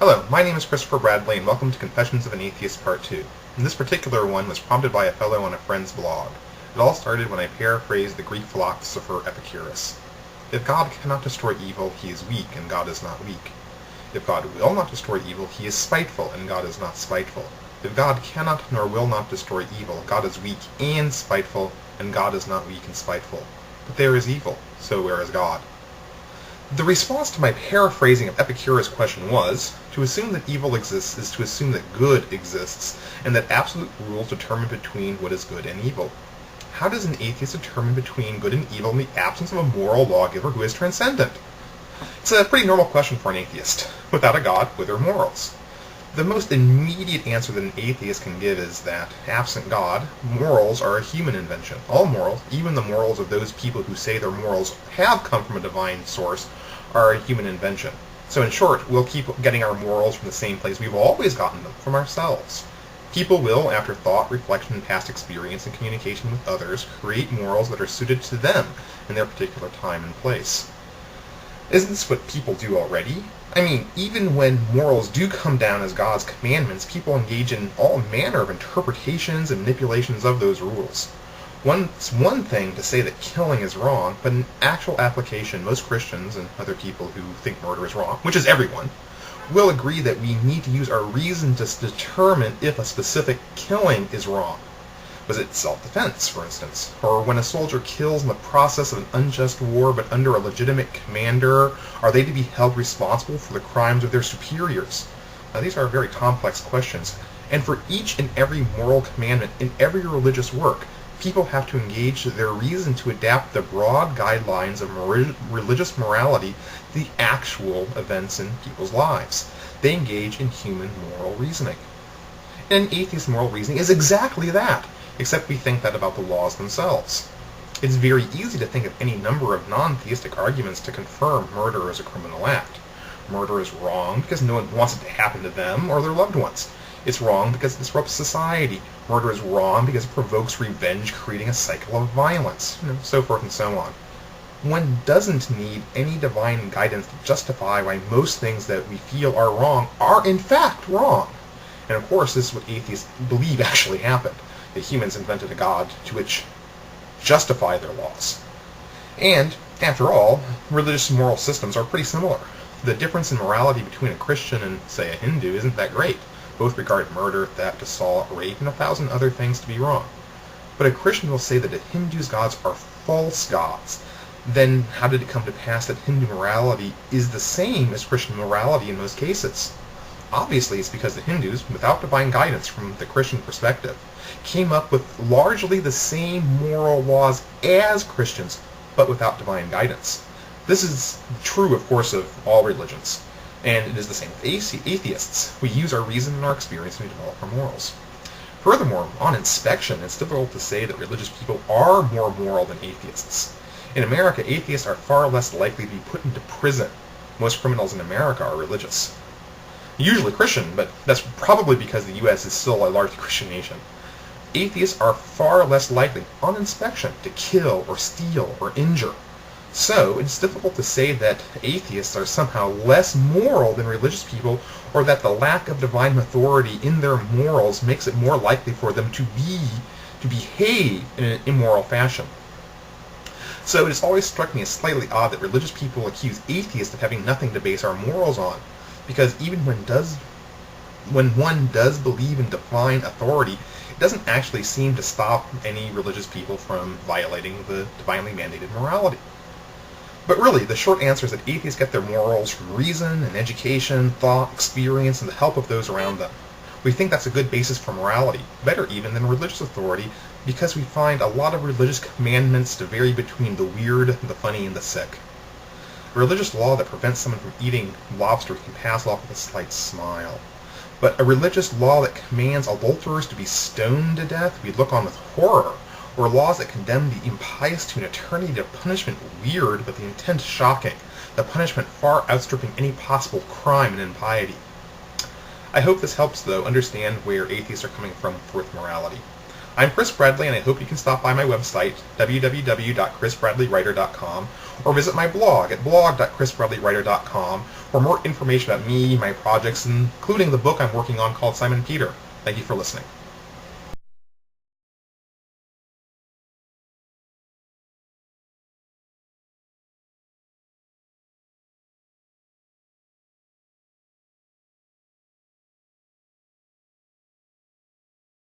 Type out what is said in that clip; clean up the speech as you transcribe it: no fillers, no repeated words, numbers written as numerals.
Hello, my name is Christopher Bradley, and welcome to Confessions of an Atheist Part 2. And this particular one was prompted by a fellow on a friend's blog. It all started when I paraphrased the Greek philosopher Epicurus. If God cannot destroy evil, he is weak, and God is not weak. If God will not destroy evil, he is spiteful, and God is not spiteful. If God cannot nor will not destroy evil, God is weak and spiteful, and God is not weak and spiteful. But there is evil, so where is God? The response to my paraphrasing of Epicurus' question was, to assume that evil exists is to assume that good exists, and that absolute rules determine between what is good and evil. How does an atheist determine between good and evil in the absence of a moral lawgiver who is transcendent? It's a pretty normal question for an atheist. Without a God, what are morals? The most immediate answer that an atheist can give is that, absent God, morals are a human invention. All morals, even the morals of those people who say their morals have come from a divine source, are a human invention. So in short, we'll keep getting our morals from the same place we've always gotten them, from ourselves. People will, after thought, reflection, past experience, and communication with others, create morals that are suited to them in their particular time and place. Isn't this what people do already? I mean, even when morals do come down as God's commandments, people engage in all manner of interpretations and manipulations of those rules. It's one thing to say that killing is wrong, but in actual application, most Christians and other people who think murder is wrong, which is everyone, will agree that we need to use our reason to determine if a specific killing is wrong. Was it self-defense, for instance? Or when a soldier kills in the process of an unjust war but under a legitimate commander, are they to be held responsible for the crimes of their superiors? Now, these are very complex questions, and for each and every moral commandment in every religious work, people have to engage their reason to adapt the broad guidelines of religious morality to the actual events in people's lives. They engage in human moral reasoning. And atheist moral reasoning is exactly that, except we think that about the laws themselves. It's very easy to think of any number of non-theistic arguments to confirm murder as a criminal act. Murder is wrong because no one wants it to happen to them or their loved ones. It's wrong because it disrupts society. Murder is wrong because it provokes revenge, creating a cycle of violence, so forth and so on. One doesn't need any divine guidance to justify why most things that we feel are wrong are in fact wrong. And of course, this is what atheists believe actually happened. That humans invented a God to which justify their laws. And, after all, religious moral systems are pretty similar. The difference in morality between a Christian and, say, a Hindu isn't that great. Both regard murder, theft, assault, rape, and 1,000 other things to be wrong. But a Christian will say that a Hindu's gods are false gods. Then how did it come to pass that Hindu morality is the same as Christian morality in most cases? Obviously, it's because the Hindus, without divine guidance from the Christian perspective, came up with largely the same moral laws as Christians, but without divine guidance. This is true, of course, of all religions. And it is the same with atheists. We use our reason and our experience and we develop our morals. Furthermore, on inspection, it's difficult to say that religious people are more moral than atheists. In America, atheists are far less likely to be put into prison. Most criminals in America are religious. Usually Christian, but that's probably because the U.S. is still a largely Christian nation. Atheists are far less likely, on inspection, to kill or steal or injure. So, it's difficult to say that atheists are somehow less moral than religious people, or that the lack of divine authority in their morals makes it more likely for them to behave in an immoral fashion. So it has always struck me as slightly odd that religious people accuse atheists of having nothing to base our morals on, because even when one does believe in divine authority, it doesn't actually seem to stop any religious people from violating the divinely mandated morality. But really, the short answer is that atheists get their morals from reason and education, thought, experience, and the help of those around them. We think that's a good basis for morality, better even than religious authority, because we find a lot of religious commandments to vary between the weird, the funny, and the sick. A religious law that prevents someone from eating lobster can pass off with a slight smile. But a religious law that commands adulterers to be stoned to death, we look on with horror. Or laws that condemn the impious to an eternity of punishment weird, but the intent shocking, the punishment far outstripping any possible crime and impiety. I hope this helps, though, understand where atheists are coming from with morality. I'm Chris Bradley, and I hope you can stop by my website, www.chrisbradleywriter.com, or visit my blog at blog.chrisbradleywriter.com for more information about me, my projects, including the book I'm working on called Simon Peter. Thank you for listening.